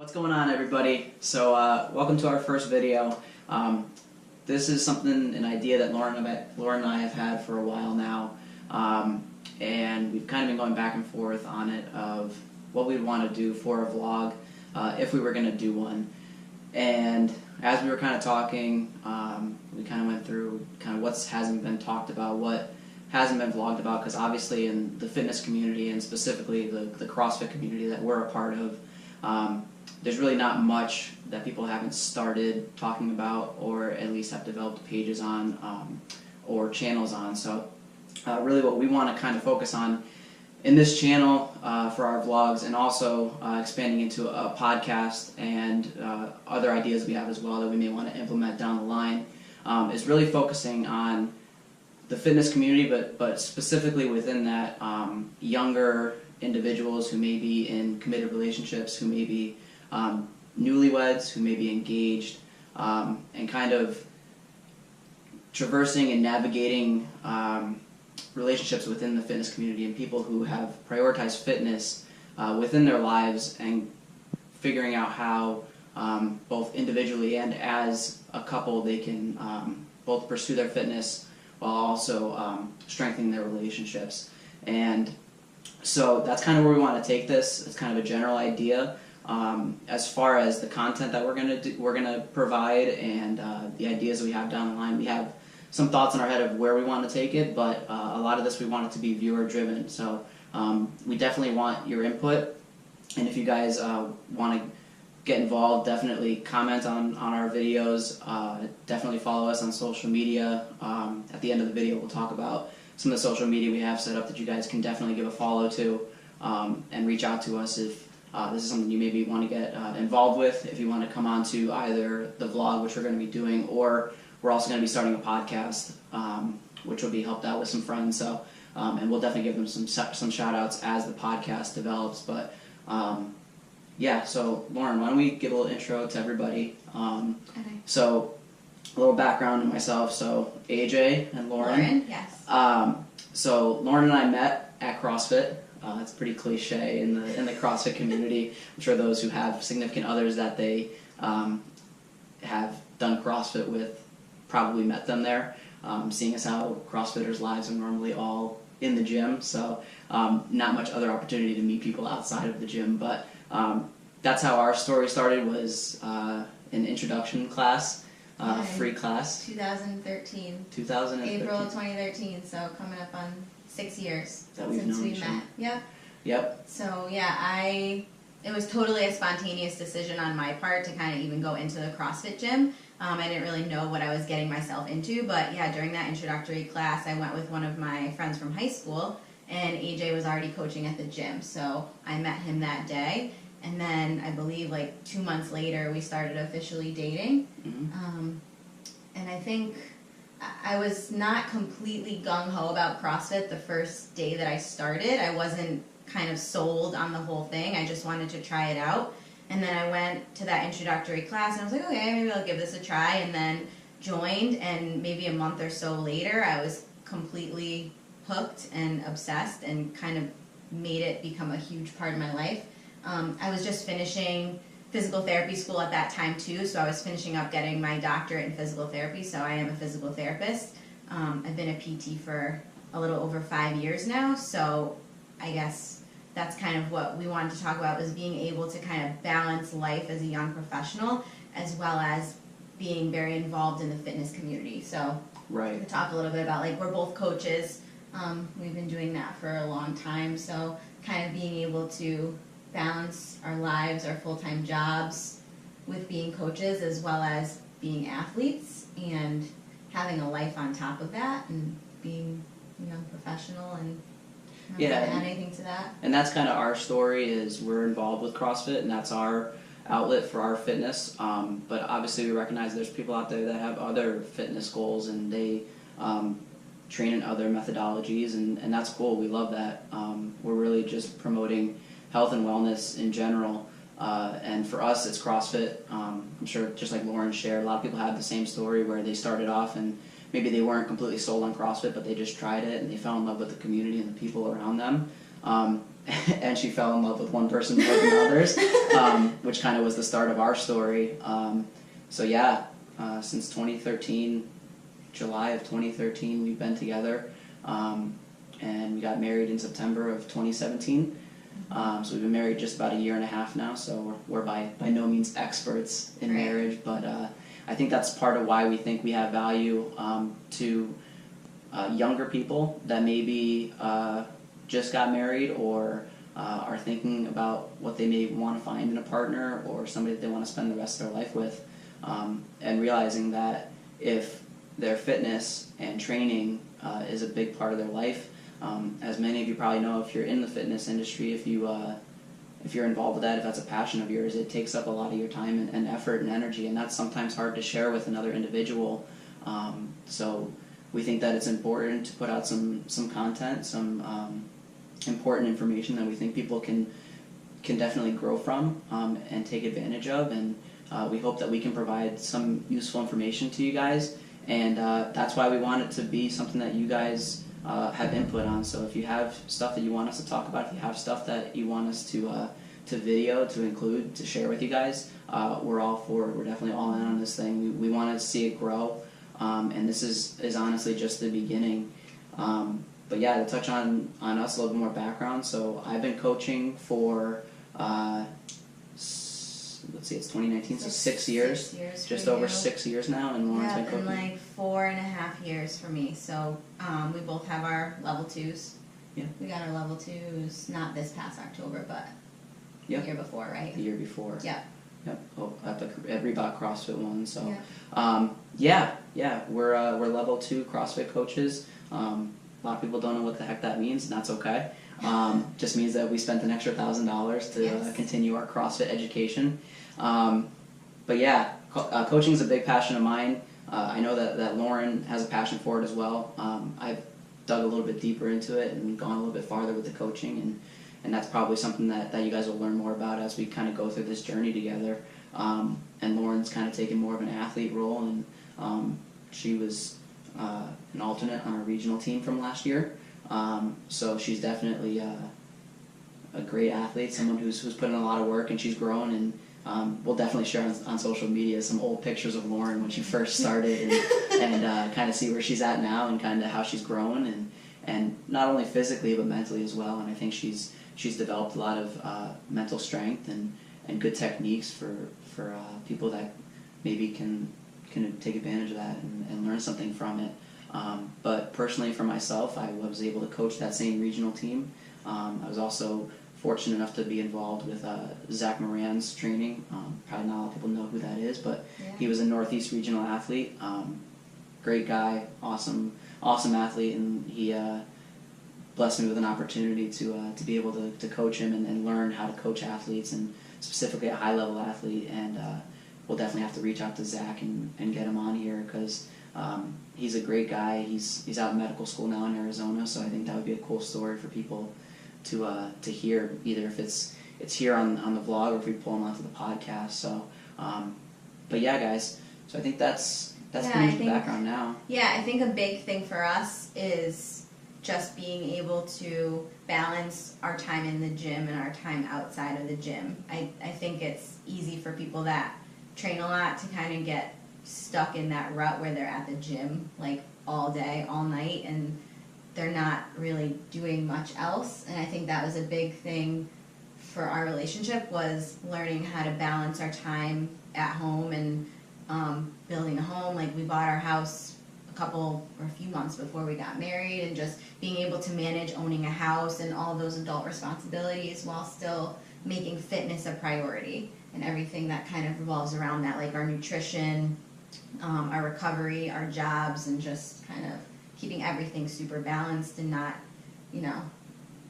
What's going on, everybody? So welcome to our first video. This is an idea that Lauren and I have had for a while now, and we've kind of been going back and forth on it of what we'd want to do for a vlog if we were going to do one. And as we were kind of talking, we kind of went through kind of what hasn't been talked about, what hasn't been vlogged about, because obviously in the fitness community and specifically the CrossFit community that we're a part of, there's really not much that people haven't started talking about, or at least have developed pages on or channels on. So really what we want to kind of focus on in this channel for our vlogs, and also expanding into a podcast and other ideas we have as well that we may want to implement down the line, is really focusing on the fitness community, but specifically within that, younger individuals who may be in committed relationships, who may be newlyweds, who may be engaged, and kind of traversing and navigating relationships within the fitness community, and people who have prioritized fitness within their lives, and figuring out how both individually and as a couple they can both pursue their fitness while also strengthening their relationships. And so that's kind of where we want to take this. It's kind of a general idea. As far as the content that we're gonna provide, and the ideas we have down the line, we have some thoughts in our head of where we want to take it, but a lot of this we want it to be viewer driven. So we definitely want your input, and if you guys want to get involved, definitely comment on our videos. Definitely follow us on social media. At the end of the video we'll talk about some of the social media we have set up that you guys can definitely give a follow to, and reach out to us if this is something you maybe want to get involved with. If you want to come on to either the vlog, which we're going to be doing, or we're also going to be starting a podcast, which will be helped out with some friends. So, and we'll definitely give them some shout outs as the podcast develops. But yeah, so Lauren, why don't we give a little intro to everybody? Okay. So a little background on myself. So AJ and Lauren. Yes. So Lauren and I met at CrossFit. It's pretty cliche in the CrossFit community. I'm sure those who have significant others that they have done CrossFit with probably met them there, seeing as how CrossFitters' lives are normally all in the gym. So not much other opportunity to meet people outside of the gym. But that's how our story started, was an introduction class, free class. 2013. April 2013, so coming up on 6 years since we met. Yep. So yeah, it was totally a spontaneous decision on my part to kind of even go into the CrossFit gym. I didn't really know what I was getting myself into, but yeah, during that introductory class, I went with one of my friends from high school, and AJ was already coaching at the gym, so I met him that day. And then I believe like 2 months later, we started officially dating. Mm-hmm. And I think I was not completely gung-ho about CrossFit the first day that I started. I wasn't kind of sold on the whole thing. I just wanted to try it out. And then I went to that introductory class, and I was like, okay, maybe I'll give this a try, and then joined. And maybe a month or so later, I was completely hooked and obsessed, and kind of made it become a huge part of my life. I was just finishing physical therapy school at that time too, so I was finishing up getting my doctorate in physical therapy, so I am a physical therapist. I've been a PT for a little over 5 years now, so I guess that's kind of what we wanted to talk about, was being able to kind of balance life as a young professional as well as being very involved in the fitness community. So right. We talk a little bit about, like, we're both coaches. We've been doing that for a long time, so kind of being able to balance our lives, our full-time jobs, with being coaches as well as being athletes, and having a life on top of that, and being a young professional. And yeah, add anything to that? And that's kind of our story, is we're involved with CrossFit, and that's our outlet for our fitness. But obviously we recognize there's people out there that have other fitness goals, and they train in other methodologies, and that's cool. We love that. We're really just promoting health and wellness in general, and for us it's CrossFit. I'm sure, just like Lauren shared, a lot of people have the same story where they started off and maybe they weren't completely sold on CrossFit, but they just tried it and they fell in love with the community and the people around them. and she fell in love with one person more than others, which kind of was the start of our story. So yeah, since 2013, July of 2013, we've been together, and we got married in September of 2017. So we've been married just about a year and a half now, so we're by no means experts in marriage, but I think that's part of why we think we have value to younger people that maybe just got married or are thinking about what they may want to find in a partner or somebody that they want to spend the rest of their life with, and realizing that if their fitness and training is a big part of their life, as many of you probably know, if you're in the fitness industry, if you're involved with that, if that's a passion of yours, it takes up a lot of your time and effort and energy, and that's sometimes hard to share with another individual. So we think that it's important to put out some content, some important information that we think people can definitely grow from and take advantage of, and we hope that we can provide some useful information to you guys, and that's why we want it to be something that you guys have input on. So if you have stuff that you want us to talk about, if you have stuff that you want us to video, to include, to share with you guys, we're all for it. We're definitely all in on this thing. We want to see it grow, and this is honestly just the beginning. But yeah, to touch on us, a little bit more background. So I've been coaching for, let's see, it's 2019, so 6 years. 6 years just for over you. 6 years now, and Lauren's been coaching. And like 4.5 years for me. So we both have our level 2s. Yeah. We got our level 2s, not this past October, but the year before, right? The year before. Yeah. Yep. Oh, at Reebok CrossFit one. So, Yeah. we're level 2 CrossFit coaches. A lot of people don't know what the heck that means, and that's okay. Just means that we spent an extra $1,000 to continue our CrossFit education. But yeah, coaching is a big passion of mine. I know that Lauren has a passion for it as well. I've dug a little bit deeper into it and gone a little bit farther with the coaching, and that's probably something that you guys will learn more about as we kind of go through this journey together. And Lauren's kind of taken more of an athlete role, and she was an alternate on our regional team from last year. So she's definitely a great athlete, someone who's put in a lot of work, and she's grown, and we'll definitely share on social media some old pictures of Lauren when she first started, and kind of see where she's at now and kind of how she's grown, and not only physically but mentally as well. And I think she's developed a lot of mental strength and good techniques for people that maybe can take advantage of that and learn something from it. But personally for myself, I was able to coach that same regional team. I was also fortunate enough to be involved with Zach Moran's training. Probably not a lot of people know who that is, but he was a Northeast regional athlete. Great guy, awesome athlete, and he blessed me with an opportunity to be able to coach him and learn how to coach athletes, and specifically a high-level athlete. And we'll definitely have to reach out to Zach and get him on here, because he's a great guy. He's out in medical school now in Arizona, so I think that would be a cool story for people to hear, either if it's here on the vlog or if we pull him onto the podcast. So, but yeah, guys. So I think that's pretty much the background now. Yeah, I think a big thing for us is just being able to balance our time in the gym and our time outside of the gym. I think it's easy for people that train a lot to kind of get stuck in that rut where they're at the gym like all day, all night, and they're not really doing much else. And I think that was a big thing for our relationship, was learning how to balance our time at home and building a home. Like, we bought our house a few months before we got married, and just being able to manage owning a house and all those adult responsibilities while still making fitness a priority, and everything that kind of revolves around that, like our nutrition, our recovery, our jobs, and just kind of keeping everything super balanced and not,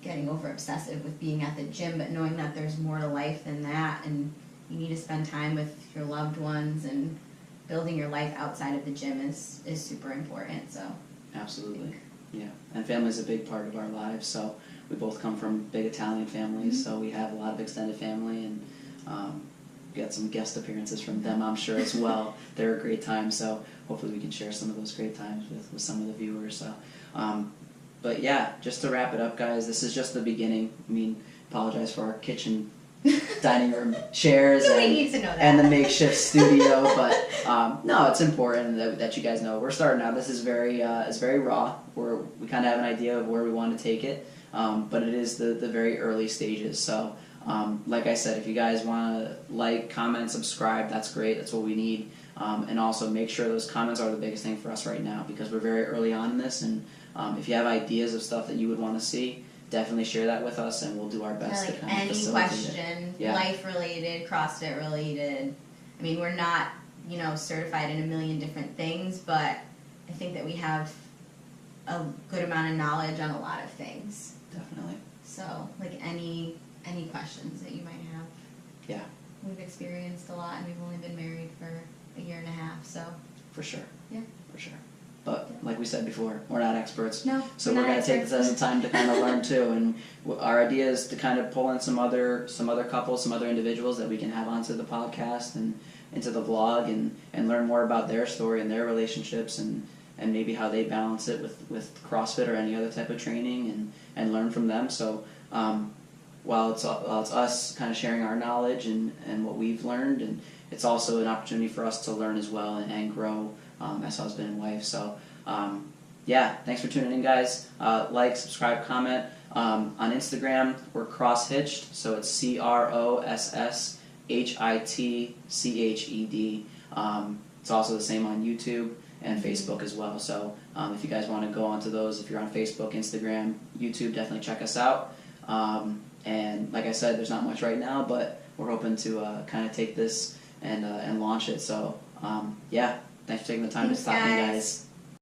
getting over obsessive with being at the gym, but knowing that there's more to life than that, and you need to spend time with your loved ones, and building your life outside of the gym is super important. So absolutely, yeah. And family is a big part of our lives. So we both come from big Italian families, so we have a lot of extended family, and get some guest appearances from them, I'm sure, as well. They're a great time, so hopefully we can share some of those great times with some of the viewers. So, But yeah, just to wrap it up, guys, this is just the beginning. I mean, apologize for our kitchen dining room chairs Nobody needs to know that. and the makeshift studio, but no, it's important that you guys know we're starting out. This is it's very raw. We kind of have an idea of where we want to take it, but it is the very early stages. So, like I said, if you guys want to like, comment, subscribe, that's great. That's what we need. And also make sure those comments are the biggest thing for us right now, because we're very early on in this, and if you have ideas of stuff that you would want to see, definitely share that with us, and we'll do our best to kind of any facilitate question, it. Yeah. life related, CrossFit related. I mean, we're not, certified in a million different things, but I think that we have a good amount of knowledge on a lot of things. Definitely. So, like any questions that you might have. Yeah. We've experienced a lot, and we've only been married for a year and a half, so. For sure. Yeah. For sure. But like we said before, we're not experts. No. So we're going to take this as a time to kind of learn too, and our idea is to kind of pull in some other couples, some other individuals that we can have onto the podcast and into the vlog, and learn more about their story and their relationships, and maybe how they balance it with CrossFit or any other type of training, and learn from them. So while it's us kind of sharing our knowledge and what we've learned, and it's also an opportunity for us to learn as well and grow as husband and wife. So yeah, thanks for tuning in, guys. Like, subscribe, comment. On Instagram, we're CrossHitched, so it's CrossHitched. It's also the same on YouTube and Facebook as well. So if you guys want to go onto those, if you're on Facebook, Instagram, YouTube, definitely check us out. And like I said, there's not much right now, but we're hoping to kind of take this and launch it. So yeah, thanks for taking the time to stop in, guys.